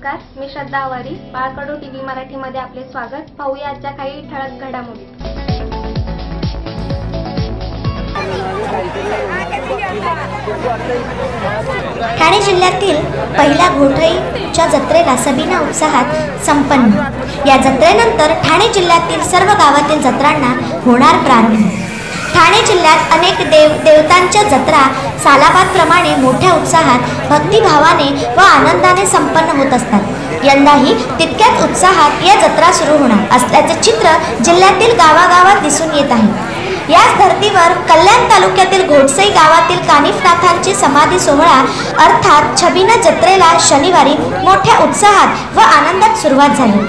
नमस्कार, मी श्रद्धा आवारी. बाळकडू टीव्ही मराठीमध्ये आपले स्वागत. पाहूया आजच्या काही ठळक घडामोडी. ठाणे जिल्ह्यातील पहिल्या घोटळीच्या जत्रेला सबिना उत्साहात संपन्न. या जत्रेनंतर ठाणे जिल्ह्यातील सर्व गावातील जत्रांना होणार प्रारंभ. ठाणे जिल्ह्यात अनेक देवतांच्या जत्रा सालाबादप्रमाणे मोठ्या उत्साहात, भक्तिभावाने व आनंदाने संपन्न होत असतात. यंदाही तितक्याच उत्साहात या जत्रा सुरू होणार असल्याचे चित्र जिल्ह्यातील गावागावात दिसून येत आहे. याच धर्तीवर कल्याण तालुक्यातील घोटसई गावातील कानिफनाथांची समाधी सोहळा अर्थात छबिना जत्रेला शनिवारी मोठ्या उत्साहात व आनंदात सुरुवात झाली.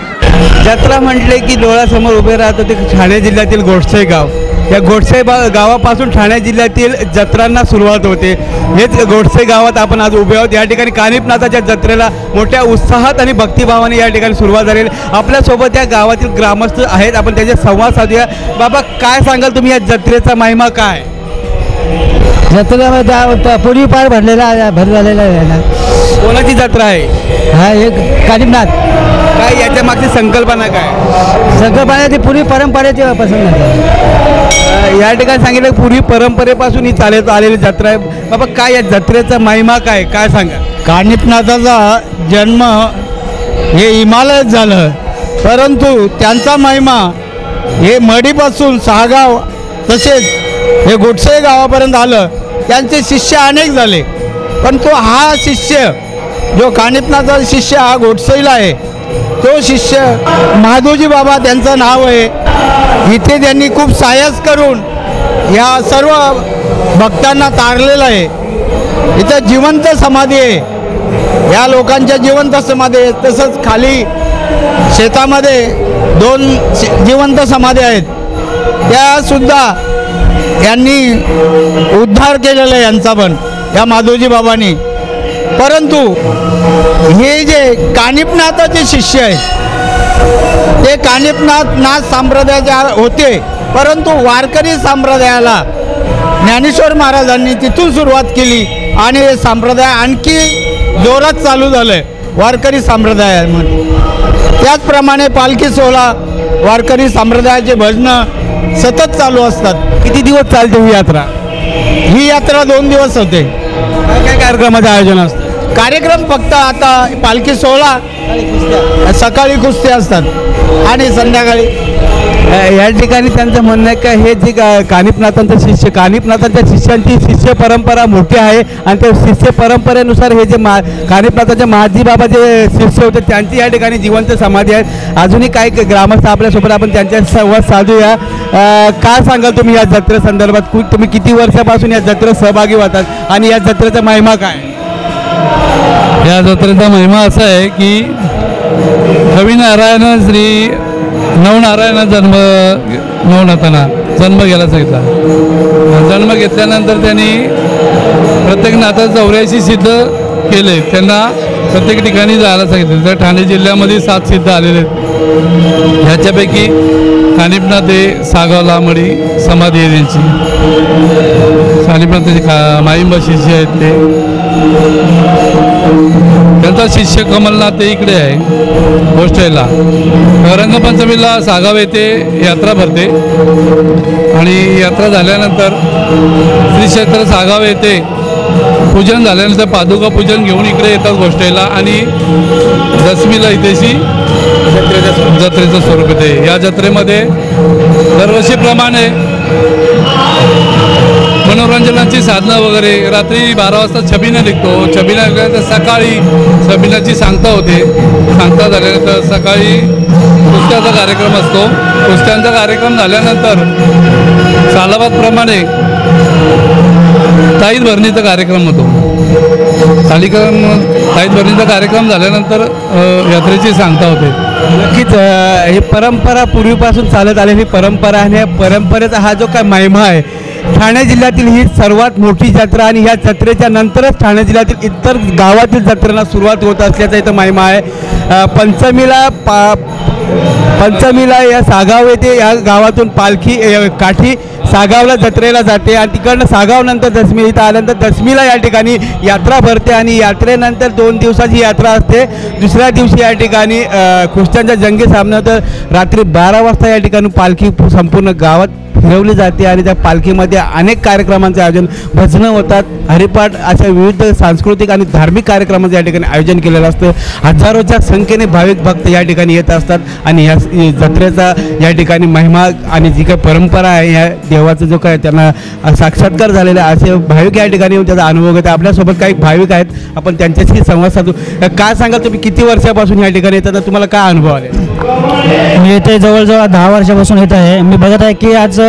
जत्रा म्हटले की डोळ्यासमोर उभे राहतं ते ठाणे जिल्ह्यातील घोटसई गाव. या घोटसई गावापासून ठाणे जिल्ह्यातील जत्रांना सुरुवात होते. हेच घोटसई गावात आपण आज उभे आहोत. या ठिकाणी कानिफनाथाच्या जत्रेला मोठ्या उत्साहात आणि भक्तिभावाने या ठिकाणी सुरुवात झालेली. आपल्यासोबत या गावातील ग्रामस्थ आहेत, आपण त्याचे संवाद साधूया. बाबा, काय सांगाल तुम्ही या जत्रेचा महिमा काय? जत्रेमध्ये पूर्वी पार भरलेला आहे ना. कोणाची जत्रा आहे? हा, एक कानिफनाथ. काय याच्या मागची संकल्पना काय? संकल्पना ती पूर्वी परंपरेची पासून आहे. या ठिकाणी सांगितलं पूर्वी परंपरेपासून ही चालत आलेली जत्रा आहे. बाबा, काय या जत्रेचा महिमा काय काय सांगा? कानिफनाथाचा जन्म हे हिमालयात झालं, परंतु त्यांचा महिमा हे मडीपासून सहागाव तसेच हे घोटसई गावापर्यंत आलं. त्यांचे शिष्य अनेक झाले, पण तो हा शिष्य जो कानिफनाथाचा शिष्य हा घोटसईला आहे, तो शिष्य महादोजी बाबा त्यांचं नाव आहे. इथे त्यांनी खूप साहस करून या सर्व भक्तांना तारलेलं आहे. इथं जिवंत समाधी आहे, या लोकांच्या जिवंत समाधी आहे. तसंच खाली शेतामध्ये 2 जिवंत समाधी आहेत, त्यासुद्धा यांनी उद्धार केलेला आहे यांचा पण, या माधोजी बाबांनी. परंतु हे जे कानिफनाथाचे शिष्य आहेत ते कानिफनाथ संप्रदायाचे होते, परंतु वारकरी संप्रदायाला ज्ञानेश्वर महाराजांनी तिथून सुरुवात केली आणि हे संप्रदाय आणखी जोरात चालू झालं आहे वारकरी संप्रदायामध्ये. त्याचप्रमाणे पालखी सोहळा, वारकरी संप्रदायाचे भजनं सतत चालू असतात. किती दिवस चालते ही यात्रा? ही यात्रा 2 दिवस होते. काय काय कार्यक्रमाचं आयोजन असतं? कार्यक्रम फक्त आता पालखी सोहळा, सकाळी कुस्ती असतात आणि संध्याकाळी. या ठिकाणी त्यांचं म्हणणं आहे का हे जे कानिफनाथांचं शिष्य, कानिफनाथांच्या शिष्यांची शिष्य परंपरा मोठी आहे आणि त्या शिष्य परंपरेनुसार हे जे कानिफनाथांचे महाजी बाबा जे शिष्य होते त्यांची या ठिकाणी जिवंत समाधी आहेत. अजूनही काही ग्रामस्थ आपल्यासोबत, आपण त्यांच्या संवाद साधूया. काय सांगाल तुम्ही या जत्रेसंदर्भात? तुम्ही किती वर्षापासून या जत्रेत सहभागी होतात आणि या जत्रेचा महिमा काय? या जत्रेचा महिमा असा आहे की कविनारायण श्री नवनारायण नवनाथांना जन्म घ्यायला सांगितला. जन्म घेतल्यानंतर त्यांनी प्रत्येक नाथाचं 84 सिद्ध केले. त्यांना प्रत्येक ठिकाणी जायला सांगितले. तर ठाणे जिल्ह्यामध्ये 7 सिद्ध आलेले आहेत. ह्याच्यापैकी कानिफनाथ हे सागावला मडी समाधी आहे त्यांची. कानिफनाथाचे माईंबा शिष्य आहेत ते. त्यांचा शिष्य कमलनाथ ते इकडे आहे गोष्टीला. रंगपंचमीला सागाव येथे यात्रा भरते आणि यात्रा झाल्यानंतर श्री क्षेत्र सागाव येथे पूजन झाल्यानंतर पादुका पूजन घेऊन इकडे येतात गोष्टीला आणि दशमीला इथेशी जत्रेचं स्वरूप येते. या जत्रेमध्ये दरवर्षीप्रमाणे मनोरंजनाची साधनं वगैरे, रात्री 12 वाजता छबिना निघतो. छबिना निघाल्यानंतर सकाळी छबिनाची सांगता होते. सांगता झाल्यानंतर सकाळी कुस्त्याचा कार्यक्रम असतो. कुस्त्यांचा कार्यक्रम झाल्यानंतर सालाबादप्रमाणे ताईत भरणीचा कार्यक्रम होतो. ताईत भरणीचा कार्यक्रम झाल्यानंतर यात्रेची सांगता होते. नक्कीच ही परंपरा पूर्वीपासून चालत आलेली परंपरा आणि या परंपरेचा हा जो काय महिमा आहे, ठाणे जिल्ह्यातील ही सर्वात मोठी जत्रा आणि या जत्रेच्या नंतरच ठाणे जिल्ह्यातील इतर गावातील जत्रेला सुरुवात होत असल्याचा इथं महिमा आहे. पंचमीला पंचमीला या सागाव येथे या गावातून पालखी काठी सागावला जत्रेला जाते आणि तिकडनं सागावनंतर दशमी इथं आल्यानंतर दशमीला या ठिकाणी यात्रा भरते आणि यात्रेनंतर 2 दिवसाची यात्रा असते। दुसऱ्या दिवशी या ठिकाणी कुस्त्यांच्या जंगी सामन्यानंतर रात्री 12 वाजता या ठिकाणी पालखी संपूर्ण गावात फिरवली जाते आणि त्या पालखीमध्ये अनेक कार्यक्रमांचे आयोजन, भजनं होतात, हरिपाठ अशा विविध सांस्कृतिक आणि धार्मिक कार्यक्रमांचे या ठिकाणी आयोजन केलेलं असतं। हजारोच्या संख्येने भाविक भक्त या ठिकाणी येत असतात आणि या जत्रेचा या ठिकाणी महिमा आणि जी काही परंपरा आहे या देवाचा जो काय त्यांना साक्षात्कार झालेला असे भाविक या ठिकाणी येऊन त्याचा अनुभव घेतात। आपल्यासोबत काही भाविक आहेत, आपण त्यांच्याशी संवाद साधू। काय सांगाल तुम्ही किती वर्षापासून या ठिकाणी येतात, तुम्हाला काय अनुभव आले? मी इथे जवळजवळ 10 वर्षापासून येत आहे। मी बघत आहे की आज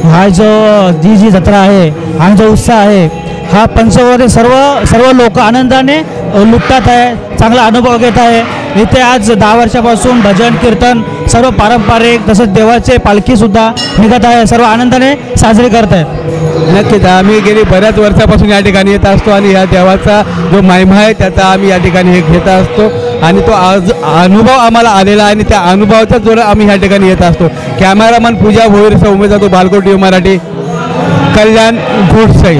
हा जी जत्रा आहे आणि जो उत्साह आहे हा पंचगोवातील सर्व लोक आनंदाने लुटतात आहे, चांगला अनुभव घेत आहे। इथे आज 10 वर्षापासून भजन कीर्तन सर्व पारंपरिक तसंच देवाचे पालखीसुद्धा निघत आहे, सर्व आनंदाने साजरी करत आहेत। नक्कीच आम्ही गेली बऱ्याच वर्षापासून या ठिकाणी येत असतो आणि या देवाचा जो महिमा आहे त्याचा आम्ही या ठिकाणी हे घेत असतो आणि तो आज अनुभव आम्हाला आलेला आहे आणि त्या अनुभवाच्या जोरात आम्ही या ठिकाणी येत असतो। कॅमेरामन पूजा भोईर उमेद जातो, बालकोटी मराठी, कल्याण, घोटसाई।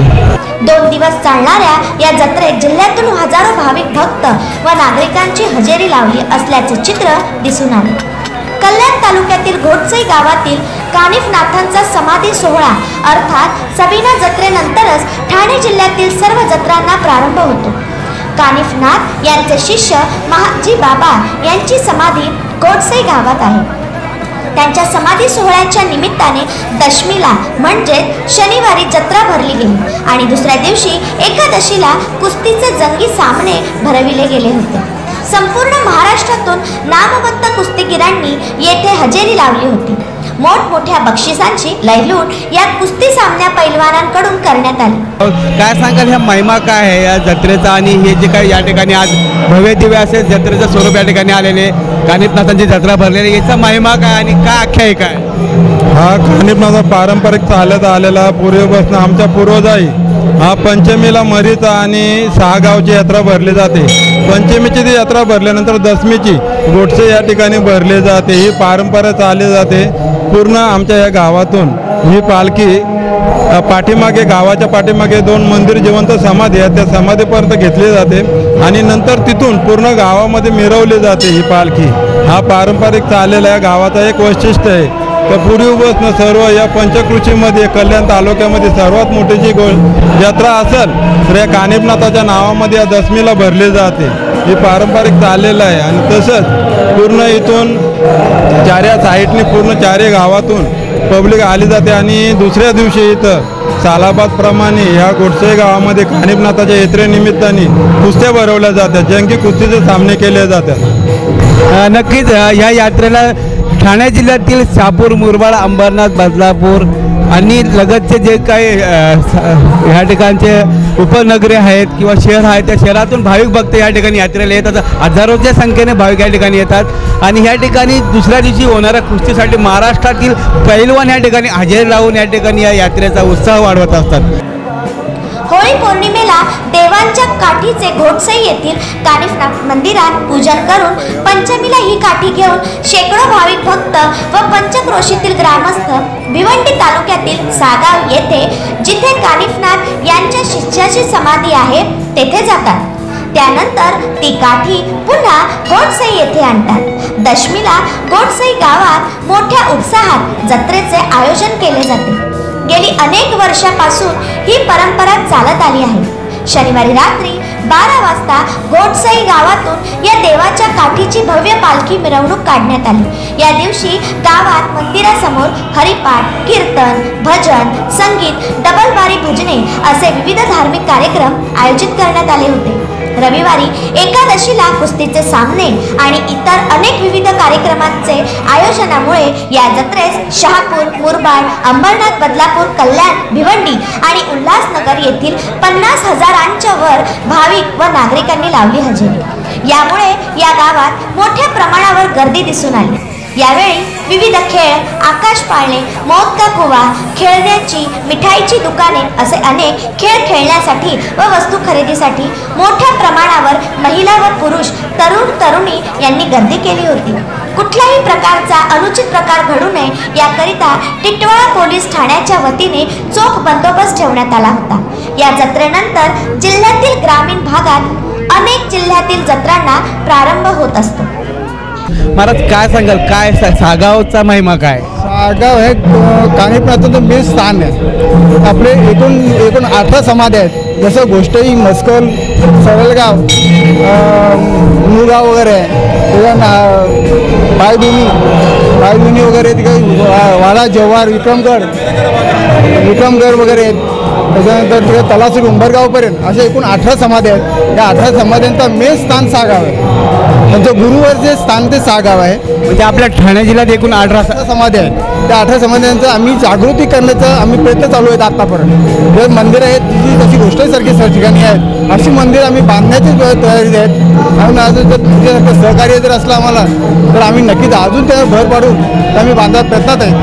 2 दिवस चालणाऱ्या या जत्रेत जिल्ह्यातून हजारो भाविक भक्त व नागरिकांची हजेरी लावली असल्याचे चित्र दिसून आले। कल्याण तालुक्यातील घोटसई गावातील कानिफनाथांचा समाधी सोहळा अर्थात सबिना जत्रेनंतरच ठाणे जिल्ह्यातील सर्व जत्रांना प्रारंभ होतो। कानिफनाथ यांचे शिष्य महाजी बाबा यांची समाधी घोटसई गावात आहे। त्यांच्या समाधी सोहळ्याच्या निमित्ताने दशमीला म्हणजे शनिवारी जत्रा भरली गेली आणि दुसऱ्या दिवशी एकादशीला कुस्तीचे जंगी सामने भरविले गेले होते। संपूर्ण महाराष्ट्रातून नामवंत कुस्तीगिरांनी येथे हजेरी लावली होती। मोठमोठ्या बक्षिसांची लयलूट या कुस्ती सामन्या पैलवानांकडून करण्यात आली। काय सांगाल ह्या महिमा काय आहे या जत्रेचा आणि हे जे काही या ठिकाणी आज भव्य दिव्य असे जत्रेचं स्वरूप या ठिकाणी आलेले कानिफनाथांची जत्रा भरलेली, याचा महिमा काय आणि काय आख्यायिका आहे? हा कानिफनाथचा पारंपरिक चालत आलेला पूर्वीपासून आमच्या पूर्वजाई हा पंचमीला मरीचा आणि 6 गावची यात्रा भरली जाते। पंचमीची ती यात्रा भरल्यानंतर दशमीची गोटसे या ठिकाणी भरले जाते। ही परंपरा चालली जाते पूर्ण आमच्या या गावातून। ही पालखी पाठीमागे गावाच्या पाठीमागे 2 मंदिर जिवंत समाधी आहेत, त्या समाधीपर्यंत घेतली जाते आणि नंतर तिथून पूर्ण गावामध्ये मिरवली जाते ही पालखी। हा पारंपरिक चाललेला या गावाचा एक वैशिष्ट्य आहे। तर पूर्वीपासून सर्व या पंचकृषीमध्ये कल्याण तालुक्यामध्ये सर्वात मोठी जी यात्रा असेल तर या कानिफनाथाच्या नावामध्ये या दशमीला भरली जाते। ही पारंपरिक चाललेलं आहे आणि तसंच पूर्ण इथून चाऱ्या साईडने पूर्ण 4 गावातून पब्लिक आली जाते आणि दुसऱ्या दिवशी इथं सालाबादप्रमाणे ह्या गोटसे गावामध्ये कानिफनाथाच्या यात्रेनिमित्ताने कुस्त्या भरवल्या जातात, जंगी कुस्तीचे सामने केले जातात। नक्कीच या यात्रेला ठाणे जिल्ह्यातील शहापूर, मुरबाड, अंबरनाथ, बदलापूर आणि लगतचे जे काही ह्या ठिकाणचे उपनगरे आहेत किंवा शहर आहेत त्या शहरातून भाविक भक्त या ठिकाणी यात्रेला येतात। हजारोच्या संख्येने भाविक या ठिकाणी येतात आणि ह्या ठिकाणी दुसऱ्या दिवशी होणाऱ्या कुस्तीसाठी महाराष्ट्रातील पैलवान या ठिकाणी हजेरी लावून या ठिकाणी या यात्रेचा उत्साह वाढवत असतात। होळी पौर्णिमेला देवांच्या काठीचे घोटसई येथील कानिफनाथ मंदिरात पूजन करून पंचमीला ही काठी घेऊन शेकडो भाविक भक्त व पंचक्रोशीतील ग्रामस्थ भिवंडी तालुक्यातील सागाव येथे जिथे कानिफनाथ यांच्या शिष्याची समाधी आहे तेथे जातात। त्यानंतर ती काठी पुन्हा घोटसई येथे आणतात। दशमीला घोटसई गावात मोठ्या उत्साहात जत्रेचे आयोजन केले जाते। गेली अनेक वर्षापासून ही परंपरा चालत आली आहे। शनिवारी रात्री 12 वाजता घोटसई गावातून या देवाच्या काठीची भव्य पालखी मिरवणूक काढण्यात आली। या दिवशी गावात मंदिरासमोर हरिपाठ, कीर्तन, भजन, संगीत, डबलबारी भजने असे विविध धार्मिक कार्यक्रम आयोजित करण्यात आले होते। रविवारी एकादशीला कुस्तीचे सामने आणि इतर अनेक विविध कार्यक्रमांचे आयोजनामुळे या जत्रेस शहापूर, मुरबाड, अंबरनाथ, बदलापूर, कल्याण, भिवंडी आणि उल्हासनगर येथील 50,000च्या वर भाविक व नागरिकांनी लावली हजेरी। यामुळे या गावात मोठ्या प्रमाणावर गर्दी दिसून आली। यावेळी विविध खेळ, आकाश पाळणे, मौत का कुवा, खेळण्याची, मिठाईची दुकाने असे अनेक खेळ खेळण्यासाठी व वस्तू खरेदीसाठी मोठ्या प्रमाणावर महिला व पुरुष, तरुण तरुणी यांनी गर्दी केली होती। कुठल्याही प्रकारचा अनुचित प्रकार घडू नये याकरिता टिटवाळा पोलीस ठाण्याच्या वतीने चोख बंदोबस्त ठेवण्यात आला होता। या जत्रेनंतर जिल्ह्यातील ग्रामीण भागात अनेक जिल्ह्यातील जत्रांना प्रारंभ होत असतो। महाराज काय सांगाल, काय सागावचा महिमा काय? सागाव हे कानिपनाथाचं मेन स्थान आहे। आपले एकूण 18 समाधी आहेत, जसं गोष्टई, मस्कल, सरळगाव, मुळगाव वगैरे पायधुनी वगैरे तिकडे वाडा, जव्हार, विक्रमगड वगैरे आहेत। त्याच्यानंतर तिकडे तलासरी, उंबरगावपर्यंत असे एकूण 18 समाधी आहेत। या 18 समाध्यांचा मेन स्थान सागाव आहे। त्यांचं गुरुवरचे स्थान ते सागाव आहे। म्हणजे आपल्या ठाणे जिल्ह्यात एकूण 18 समाधी आहेत। त्या 18 समाध्यांचं आम्ही जागृती करण्याचा प्रयत्न चालू आहेत आतापर्यंत। जे मंदिरं आहेत जी जशी गोष्टीसारखी ठिकाणी आहेत अशी मंदिर आम्ही बांधण्याची तयारीत आहेत। आणि अजून जर तुमच्यासारखं सहकार्य जर असलं आम्हाला तर आम्ही नक्कीच अजून त्यावर भर पाडून आम्ही बांधण्यात प्रयत्नात आहेत।